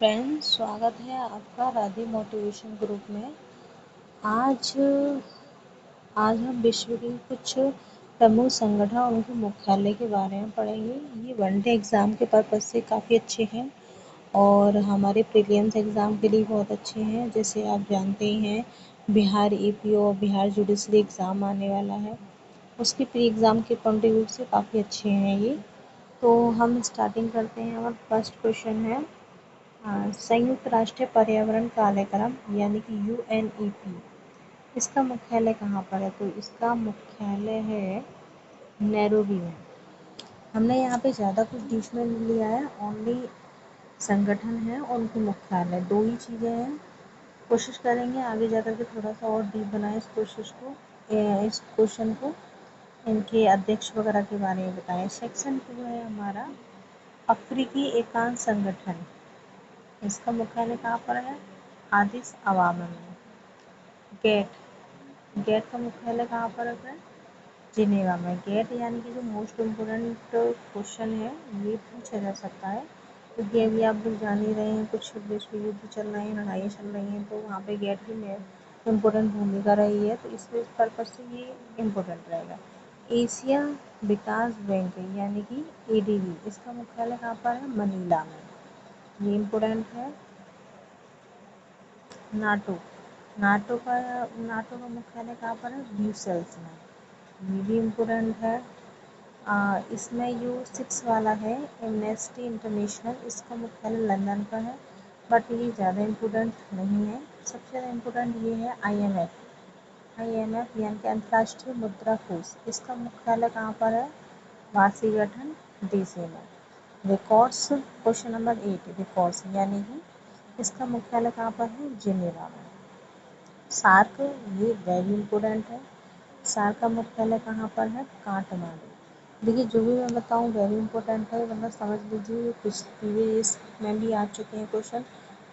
Friends, स्वागत है आपका राधे मोटिवेशन ग्रुप में। आज आज हम विश्व के कुछ प्रमुख संगठन और उनके मुख्यालय के बारे में पढ़ेंगे। ये वनडे एग्ज़ाम के पर्पज़ से काफ़ी अच्छे हैं और हमारे प्रीलिम्स एग्ज़ाम के लिए बहुत अच्छे हैं। जैसे आप जानते ही हैं, बिहार ईपीओ और बिहार जुडिशरी एग्ज़ाम आने वाला है, उसके प्री एग्ज़ाम के पॉइंट ऑफ व्यू से काफ़ी अच्छे हैं ये। तो हम स्टार्टिंग करते हैं। हमारा फर्स्ट क्वेश्चन है, संयुक्त राष्ट्र पर्यावरण कार्यक्रम यानी कि UNEP, इसका मुख्यालय कहाँ पर है? तो इसका मुख्यालय है नैरोबी में। हमने यहाँ पे ज़्यादा कुछ डीप में नहीं लिया है, ओनली संगठन है और उनके मुख्यालय, दो ही चीज़ें हैं। कोशिश करेंगे आगे जा कर के थोड़ा सा और डीप बनाएं इस इस क्वेश्चन को, इनके अध्यक्ष वगैरह के बारे में बताएं। सेक्शन 2 है हमारा, अफ्रीकी एकांत संगठन, इसका मुख्यालय कहाँ पर है? आदिस अबाबा में। गेट का मुख्यालय कहाँ पर है? जिनेवा में। गेट यानी कि जो मोस्ट इम्पोर्टेंट क्वेश्चन है, ये पूछा जा सकता है क्योंकि अभी आप लोग जान ही रहे हैं, कुछ विश्व युद्ध चल रहे हैं, लड़ाइयाँ चल रही हैं, तो वहाँ पे गेट की इम्पोर्टेंट भूमिका रही है, तो इस पर्पज़ से ये इम्पोर्टेंट रहेगा। एशिया विकास बैंक यानी कि ADB, इसका मुख्यालय कहाँ पर है? मनीला में, ये इम्पोर्टेंट है। नाटो नाटो का मुख्यालय कहाँ पर है? ब्रुसेल्स में, ये भी इम्पोर्टेंट है। इसमें U6 वाला है, एमनेस्टी इंटरनेशनल, इसका मुख्यालय लंदन का है, बट ये ज़्यादा इम्पोर्टेंट नहीं है। सबसे ज़्यादा इम्पोर्टेंट ये है IMF यानी कि अंतर्राष्ट्रीय मुद्रा कोष, इसका मुख्यालय कहाँ पर है? वाशिंगटन DC में। रिकॉर्ड्स, क्वेश्चन नंबर 8, रिकॉर्ड्स यानी कि इसका मुख्यालय कहाँ पर है? जिनेवा में। सार्क, ये वेरी इम्पोर्टेंट है, सार्क का मुख्यालय कहाँ पर है? काठमांडू। देखिए, जो भी मैं बताऊँ वेरी इंपॉर्टेंट है, मतलब समझ लीजिए कुछ प्रीवियस में भी आ चुके हैं क्वेश्चन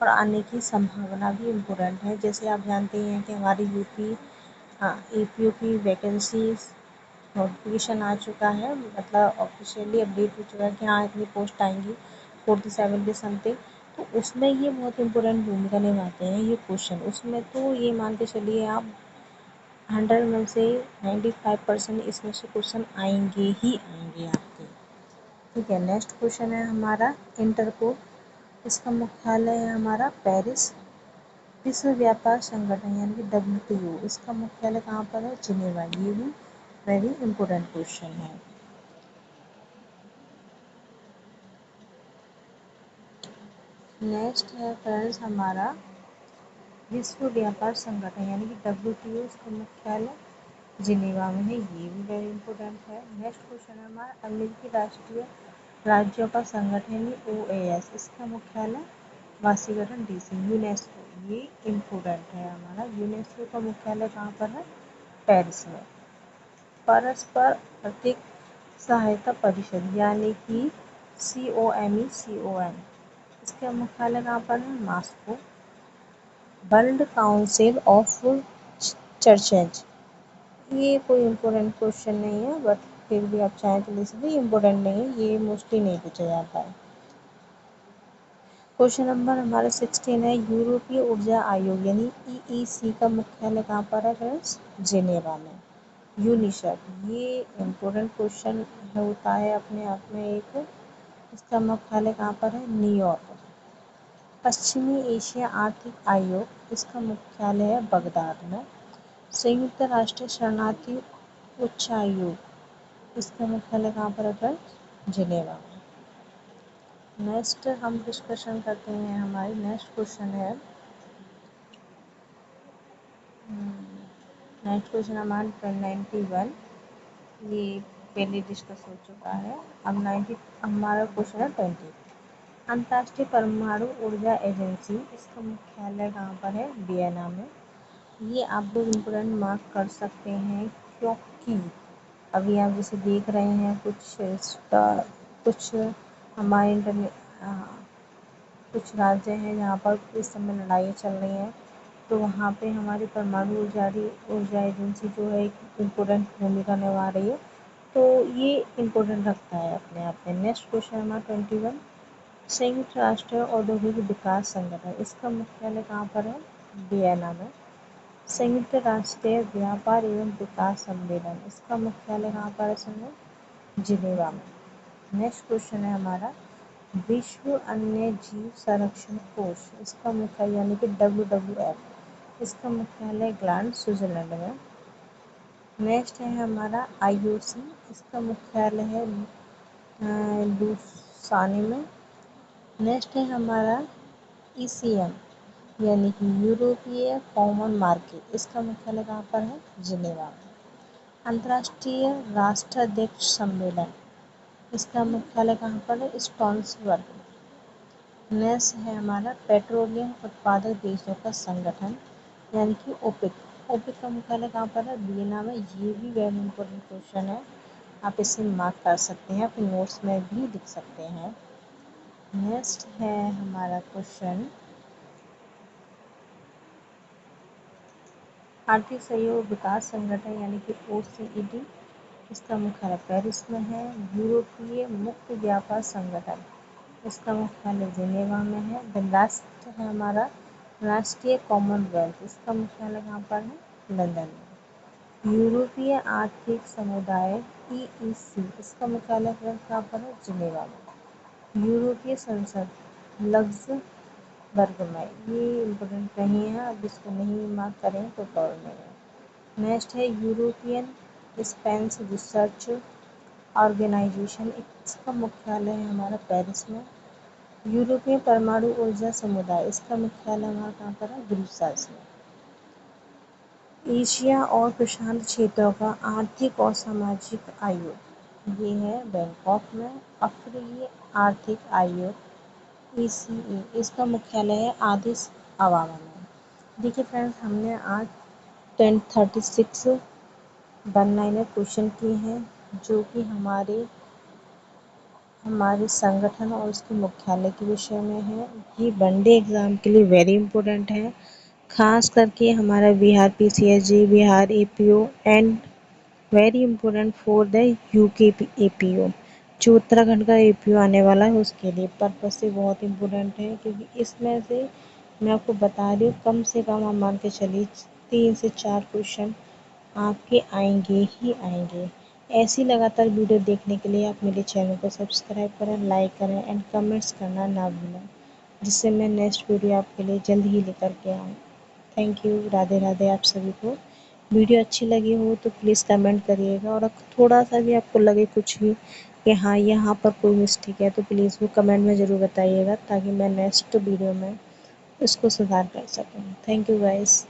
और आने की संभावना भी इम्पोर्टेंट है। जैसे आप जानते हैं कि हमारी EPO की वैकेंसीज नोटिफिकेशन आ चुका है, मतलब ऑफिशियली अपडेट हो चुका है कि हाँ इतनी पोस्ट आएंगी, 47 के समथिंग। तो उसमें ये बहुत इम्पोर्टेंट भूमिका निभाते हैं ये क्वेश्चन। उसमें तो ये मान के चलिए आप 100 में से 95% इसमें से क्वेश्चन आएंगे ही आएंगे आपके। ठीक है, नेक्स्ट क्वेश्चन है हमारा, इंटरपोल, इसका मुख्यालय है हमारा पेरिस। विश्व व्यापार संगठन यानी कि WTO, इसका मुख्यालय कहाँ पर है? जिनेवा, ये भी वेरी इंपॉर्टेंट क्वेश्चन है। नेक्स्ट है फ्रेंड्स हमारा, विश्व व्यापार संगठन यानी कि WTO, इसका मुख्यालय जिनेवा में है, ये भी वेरी इंपॉर्टेंट है। नेक्स्ट क्वेश्चन है हमारा, अमेरिकी राष्ट्रीय राज्यों का संगठन यानी OAS, इसका मुख्यालय वाशिंगटन DC। यूनेस्को, ये इम्पोर्टेंट है हमारा, यूनेस्को का मुख्यालय कहाँ पर है? पेरिस में। परस्पर आर्थिक सहायता परिषद यानी कि COM, इसका मुख्यालय कहाँ पर है? Moscow. World council of churches, ये कोई इम्पोर्टेंट क्वेश्चन नहीं है, बट फिर भी आप चाहें तो ले सकते, इम्पोर्टेंट नहीं है, ये मोस्टली नहीं पूछा जाता है। क्वेश्चन नंबर हमारा 16 है, यूरोपीय ऊर्जा आयोग यानी EEC का मुख्यालय कहाँ पर है फ्रेंड्स? जिनेवा में। यूनिसेफ, ये इम्पोर्टेंट क्वेश्चन होता है अपने आप में एक, इसका मुख्यालय कहाँ पर है? न्यूयॉर्क। पश्चिमी एशिया आर्थिक आयोग, इसका मुख्यालय है बगदाद में। संयुक्त राष्ट्र शरणार्थी उच्चायोग, इसका मुख्यालय कहाँ पर है? जिनेवा में। नेक्स्ट हम डिस्कशन करते हैं, हमारी नेक्स्ट क्वेश्चन है, नेक्स्ट क्वेश्चन हमारा 91, ये पहले डिस्कस हो चुका है। अब 90 हमारा क्वेश्चन है 20, अंतर्राष्ट्रीय परमाणु ऊर्जा एजेंसी, इसका मुख्यालय कहाँ पर है? वियना में। ये आप लोग इम्पोर्टेंट मार्क कर सकते हैं क्योंकि अभी आप जैसे देख रहे हैं कुछ हमारे कुछ राज्य हैं जहाँ पर इस समय लड़ाइयाँ चल रही हैं, तो वहाँ पे हमारी परमाणु ऊर्जा एजेंसी जो है एक इम्पोर्टेंट भूमिका निभा रही है, तो ये इम्पोर्टेंट रखता है अपने आप में। नेक्स्ट क्वेश्चन हमारा 21, संयुक्त राष्ट्र औद्योगिक विकास संगठन, इसका मुख्यालय कहाँ पर है? वियना में। संयुक्त राष्ट्रीय व्यापार एवं विकास सम्मेलन, इसका मुख्यालय कहाँ पर है सुनो? जिनेवा में। नेक्स्ट क्वेश्चन है हमारा, विश्व अन्य जीव संरक्षण कोष, इसका मुख्यालय यानी कि WWF, इसका मुख्यालय ग्लांड स्विट्जरलैंड में। नेक्स्ट है हमारा IOC, इसका मुख्यालय है लुसाने में। नेक्स्ट है हमारा ECM यानी कि यूरोपीय कॉमन मार्केट, इसका मुख्यालय कहाँ पर है? जिनेवा में। अंतर्राष्ट्रीय राष्ट्राध्यक्ष सम्मेलन, इसका मुख्यालय कहाँ पर है? स्टॉन्सबर्ग। नेक्स्ट है हमारा पेट्रोलियम उत्पादक देशों का संगठन यानी कि ओपेक। ओपेक का मुख्यालय कहाँ पर है? वियना में। ये भी वेरी इंपॉर्टेंट क्वेश्चन है, आप इसे मार्क कर सकते हैं, अपने नोट्स में भी लिख सकते हैं। नेक्स्ट है हमारा क्वेश्चन, आर्थिक सहयोग विकास संगठन यानी कि OECD, इसका मुख्यालय पेरिस में है। यूरोपीय मुक्त व्यापार संगठन, इसका मुख्यालय जिनेवा में है। देन लास्ट है हमारा राष्ट्रीय कॉमनवेल्थ, इसका मुख्यालय कहाँ पर है? लंदन में। यूरोपीय आर्थिक समुदाय EEC, इसका मुख्यालय कहाँ पर है? जिनेवा में। यूरोपीय संसद लक्ज़मबर्ग में। ये इम्पोर्टेंट नहीं है, अब इसको नहीं मार्क करें तो प्रॉब्लम नहीं है। नेक्स्ट है यूरोपियन स्पेस रिसर्च ऑर्गेनाइजेशन, इसका मुख्यालय है हमारा पेरिस में। यूरोपीय परमाणु ऊर्जा समुदाय, इसका मुख्यालय हमारा कहाँ पर है? ब्रुसेल्स में। एशिया और प्रशांत क्षेत्रों का आर्थिक और सामाजिक आयोग, ये है बैंकॉक में। अफ्रीकी आर्थिक आयोग ECA, इसका मुख्यालय है आदिस अबाबा में। देखिए फ्रेंड्स, हमने आज 1036 वन लाइनर क्वेश्चन किए हैं, जो कि हमारे संगठन और उसके मुख्यालय के विषय में है। ये वनडे एग्ज़ाम के लिए वेरी इंपॉर्टेंट है, खास करके हमारा Bihar PCSG, Bihar APO and very important for the UK APO, जो उत्तराखंड का APO आने वाला है उसके लिए पर्पज से बहुत इंपॉर्टेंट है, क्योंकि इसमें से मैं आपको बता रही हूँ कम से कम आप मान के चलिए 3 से 4 क्वेश्चन आपके आएंगे ही आएंगे। ऐसी लगातार वीडियो देखने के लिए आप मेरे चैनल को सब्सक्राइब करें, लाइक करें एंड कमेंट्स करना ना भूलें, जिससे मैं नेक्स्ट वीडियो आपके लिए जल्द ही लेकर के आऊँ। थैंक यू, राधे राधे आप सभी को। वीडियो अच्छी लगी हो तो प्लीज़ कमेंट करिएगा, और थोड़ा सा भी आपको लगे कुछ भी कि हाँ यहाँ पर कोई मिस्टेक है तो प्लीज़ वो कमेंट में ज़रूर बताइएगा, ताकि मैं नेक्स्ट वीडियो में इसको सुधार कर सकूँ। Thank you guys.